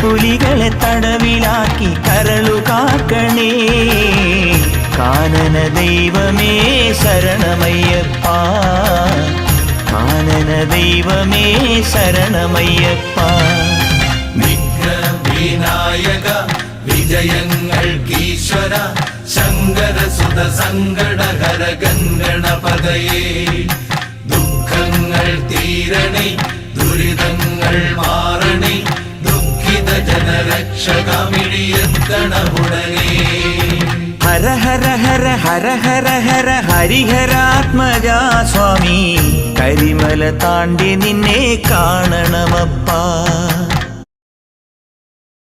പുലികളെ തടവിലാക്കി കരളു കാക്കണേ. കാനന ദൈവമേ ശരണമയ്യപ്പ, കാനന ദൈവമേ ശരണമയ്യപ്പ. വിഘ്നവിനായക വിജയങ്ങൾക്കീശ്വര ശങ്കരസുത സങ്കടഹര ഗംഗണപതയേ. ദുഃഖങ്ങൾ തീരണേ ദുരിതങ്ങൾ മാറണേ ദുഃഖിത ജനരക്ഷകമിഴിയെത്തണമുടനേ. ഹര ഹര ഹര ഹര ഹര ഹര ഹരിഹരാത്മജാ സ്വാമി, കരിമല താണ്ടി നിന്നെ കാണണമപ്പാ.